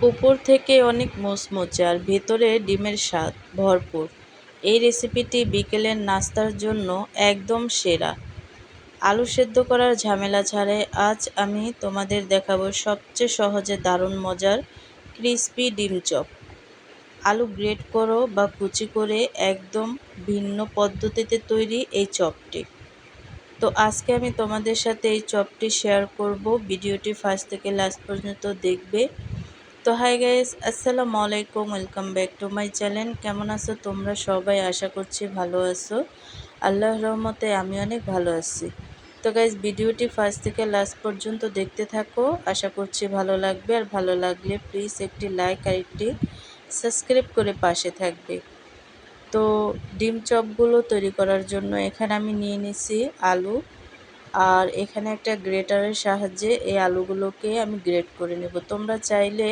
উপর থেকে অনেক মুচমুচে আর ভেতরে ডিমের স্বাদ ভরপুর। এই রেসিপিটি বিকেলের নাস্তার জন্য একদম সেরা। আলু সেদ্ধ করার ঝামেলা ছাড়াই আজ আমি তোমাদের দেখাবো সবচেয়ে সহজে দারুণ মজার ক্রিসপি ডিম চপ। আলু গ্রেট করো বা কুচি করে একদম ভিন্ন পদ্ধতিতে তৈরি এই চপটি। তো আজকে আমি তোমাদের সাথে এই চপটি শেয়ার করব। ভিডিওটি ফার্স্ট থেকে লাস্ট পর্যন্ত দেখবে। তো হাই গাইস, আসসালামু আলাইকুম, welcome back to my channel. কেমন আছো তোমরা সবাই? আশা করছি ভালো আছো। আল্লাহর রহমতে আমি অনেক ভালো আছি। তো গাইস, ভিডিওটি ফার্স্ট থেকে লাস্ট পর্যন্ত দেখতে থাকো, আশা করছি ভালো লাগবে। আর ভালো লাগলে প্লিজ একটি লাইক আর একটি সাবস্ক্রাইব করে পাশে থাকবে। তো ডিম চপগুলো তৈরি করার জন্য এখানে আমি নিয়ে নিছি আলু, আর এখানে একটা গ্রেটারের সাহায্যে এই আলুগুলোকে আমি গ্রেট করে নেব। তোমরা চাইলে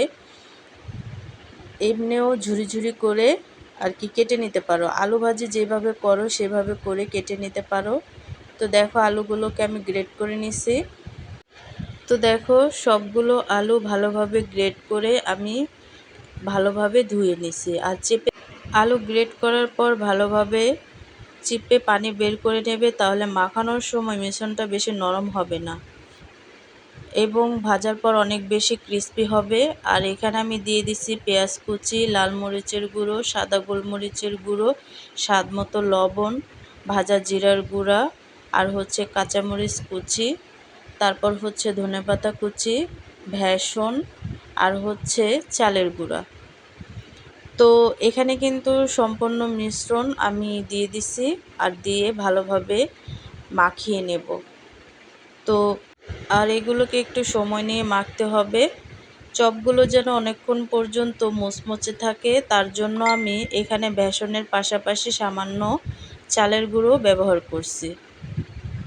এমনিও ঝুরি ঝুরি করে আর কি কেটে নিতে পারো। আলু ভাজি যেভাবে করো সেভাবে করে কেটে নিতে পারো। তো দেখো, আলুগুলোকে আমি গ্রেট করে নিছি। তো দেখো, সবগুলো আলু ভালোভাবে গ্রেট করে আমি ভালোভাবে ধুয়ে নিছি। আর আলু গ্রেট করার পর ভালোভাবে চিপে পানি বের করে নেবে, তাহলে মাখানোর সময় মিশ্রণটা বেশি নরম হবে না এবং ভাজার পর অনেক বেশি ক্রিস্পি হবে। আর এখানে আমি দিয়ে দিছি পেঁয়াজ কুচি, লাল মরিচের গুঁড়ো, সাদা গোলমরিচের গুঁড়ো, স্বাদ মতো লবণ, ভাজা জিরার গুঁড়া, আর হচ্ছে কাঁচামরিচ কুচি, তারপর হচ্ছে ধনেপাতা কুচি, ভেষণ, আর হচ্ছে চালের গুঁড়া। তো এখানে কিন্তু সম্পূর্ণ মিশ্রণ আমি দিয়ে দিছি আর দিয়ে ভালোভাবে মাখিয়ে নেব। তো আর এগুলোকে একটু সময় নিয়ে মাখতে হবে। চপগুলো যেন অনেকক্ষণ পর্যন্ত মুচমুচে থাকে, তার জন্য আমি এখানে বেসনের পাশাপাশি সামান্য চালের গুঁড়ো ব্যবহার করছি।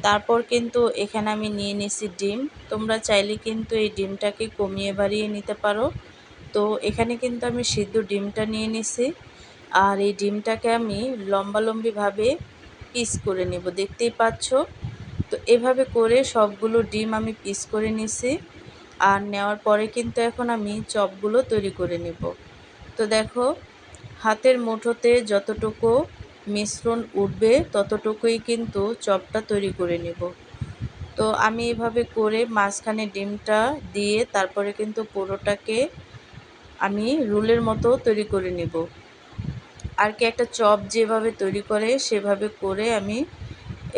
তারপর কিন্তু এখানে আমি নিয়ে নিছি ডিম। তোমরা চাইলে কিন্তু এই ডিমটাকে কমিয়ে বাড়িয়ে নিতে পারো। তো এখানে কিন্তু আমি সিদ্ধ ডিমটা নিয়ে নিছি, আর এই ডিমটাকে আমি লম্বালম্বিভাবে পিস করে নেব, দেখতেই পাচ্ছ। তো এভাবে করে সবগুলো ডিম আমি পিস করে নিছি। আর নেওয়ার পরে কিন্তু এখন আমি চপগুলো তৈরি করে নেব। তো দেখো, হাতের মুঠোতে যতটুকু মিশ্রণ উঠবে ততটুকুই কিন্তু চপটা তৈরি করে নেব। তো আমি এভাবে করে মাঝখানে ডিমটা দিয়ে তারপরে কিন্তু পুরোটাকে আমি রোলের মতো তৈরি করে নেব। আর কি একটা চপ যেভাবে তৈরি করে সেভাবে করে আমি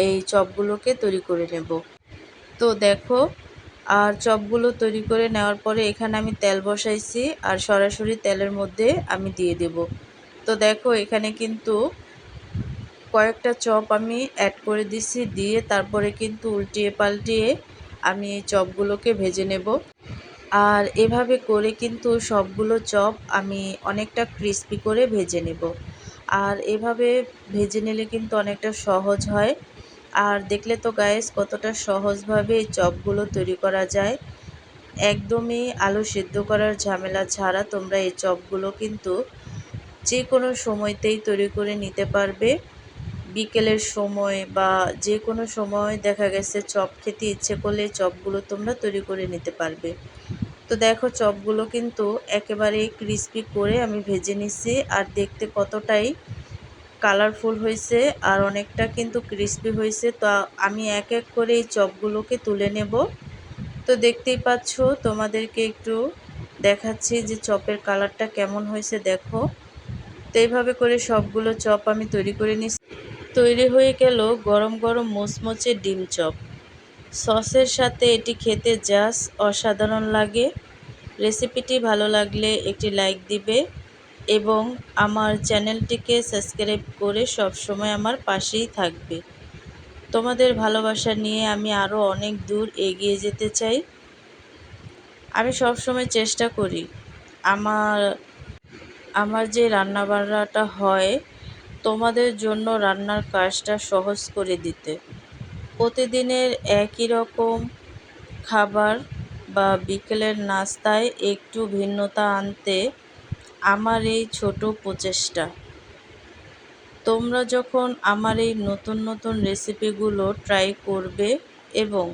এই চপগুলোকে তৈরি করে নেব। তো দেখো, আর চপগুলো তৈরি করে নেওয়ার পরে এখানে আমি তেল বসাইছি আর সরাসরি তেলের মধ্যে আমি দিয়ে দেব। তো দেখো, এখানে কিন্তু কয়েকটা চপ আমি অ্যাড করে দিছি, দিয়ে তারপরে কিন্তু উল্টিয়ে পাল্টিয়ে আমি এই চপগুলোকে ভেজে নেব। আর এভাবে করে কিন্তু সবগুলো চপ আমি অনেকটা ক্রিস্পি করে ভেজে নেব। আর এভাবে ভেজে নিলে কিন্তু অনেকটা সহজ হয়। আর দেখলে তো গাইস, কতটা সহজভাবে এই চপগুলো তৈরি করা যায়। একদমই আলু সিদ্ধ করার ঝামেলা ছাড়া তোমরা এই চপগুলো কিন্তু যে কোনো সময়তেই তৈরি করে নিতে পারবে। বিকেলের সময় বা যে কোনো সময় দেখা গেছে চপ খেতে ইচ্ছে করলে চপগুলো তোমরা তৈরি করে নিতে পারবে। তো দেখো, চপগুলো কিন্তু একেবারে ক্রিস্পি করে আমি ভেজে নিছি, আর দেখতে কতটাই কালারফুল হয়েছে আর অনেকটা কিন্তু ক্রিস্পি হয়েছে। তো আমি এক এক করে এই চপগুলোকে তুলে নেব। তো দেখতেই পাচ্ছ, তোমাদেরকে একটু দেখাচ্ছি যে চপের কালারটা কেমন হয়েছে দেখো। তো এইভাবে করে সবগুলো চপ আমি তৈরি করে নিচ্ছি। তৈরি হয়ে গেল গরম গরম মুচমুচে ডিম চপ। সসের সাথে এটি খেতে জাস্ট অসাধারণ লাগে। রেসিপিটি ভালো লাগলে একটি লাইক দিবে এবং আমার চ্যানেলটিকে সাবস্ক্রাইব করে সব সময় আমার পাশেই থাকবে। তোমাদের ভালোবাসা নিয়ে আমি আরও অনেক দূর এগিয়ে যেতে চাই। আমি সব সময় চেষ্টা করি আমার আমার যে রান্নাবান্নাটা হয় তোমাদের জন্য রান্নার কাজটা সহজ করে দিতে। প্রতিদিনের একই রকম খাবার বা বিকেলের নাস্তায় একটু ভিন্নতা আনতে আমার এই ছোট প্রচেষ্টা। তোমরা যখন আমার এই নতুন নতুন রেসিপিগুলো ট্রাই করবে এবং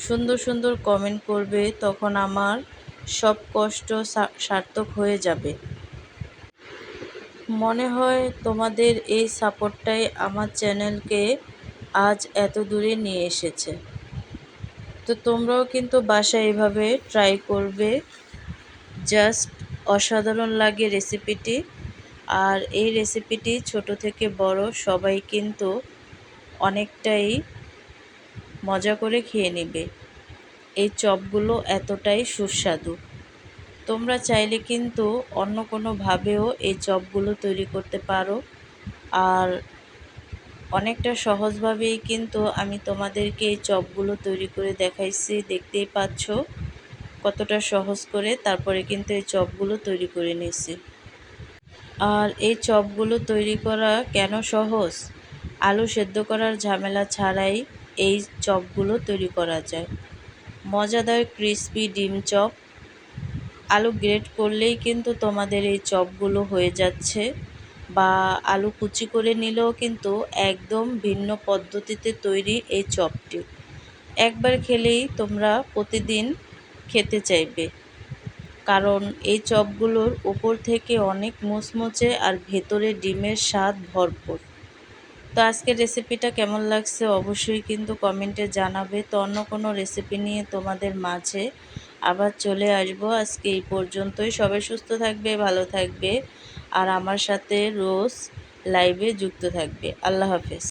সুন্দর সুন্দর কমেন্ট করবে, তখন আমার সব কষ্ট সার্থক হয়ে যাবে। মনে হয় তোমাদের এই সাপোর্টটাই আমার চ্যানেলকে আজ এত দূরে নিয়ে এসেছে। তো তোমরাও কিন্তু বাসায় এভাবে ট্রাই করবে, জাস্ট অসাধারণ লাগে রেসিপিটি। আর এই রেসিপিটি ছোট থেকে বড় সবাই কিন্তু অনেকটাই মজা করে খেয়ে নেবে। এই চপগুলো এতটাই সুস্বাদু। তোমরা চাইলে কিন্তু অন্য কোনোভাবেও এই চপগুলো তৈরি করতে পারো। আর অনেকটা সহজভাবেই কিন্তু আমি তোমাদেরকে এই চপগুলো তৈরি করে দেখাইছি, দেখতেই পাচ্ছ কতটা সহজ করে। তারপরে কিন্তু এই চপগুলো তৈরি করে নিয়েছি। আর এই চপগুলো তৈরি করা কেন সহজ? আলু সেদ্ধ করার ঝামেলা ছাড়াই এই চপগুলো তৈরি করা যায়। মজাদার ক্রিসপি ডিম চপ। আলু গ্রেট করলেই কিন্তু তোমাদের এই চপগুলো হয়ে যাচ্ছে, বা আলু কুচি করে নিলেও কিন্তু একদম ভিন্ন পদ্ধতিতে তৈরি এই চপটি। একবার খেলেই তোমরা প্রতিদিন খেতে চাইবে, কারণ এই চপগুলোর উপর থেকে অনেক মুচমুচে আর ভেতরে ডিমের স্বাদ ভরপুর। তো আজকের রেসিপিটা কেমন লাগছে অবশ্যই কিন্তু কমেন্টে জানাবে। তো অন্য কোনো রেসিপি নিয়ে তোমাদের মাঝে আবার চলে আসবো। আজকে এই পর্যন্তই। সবাই সুস্থ থাকবে, ভালো থাকবে, আর আমার সাথে রোজ লাইভে যুক্ত থাকবে। আল্লাহ হাফেজ।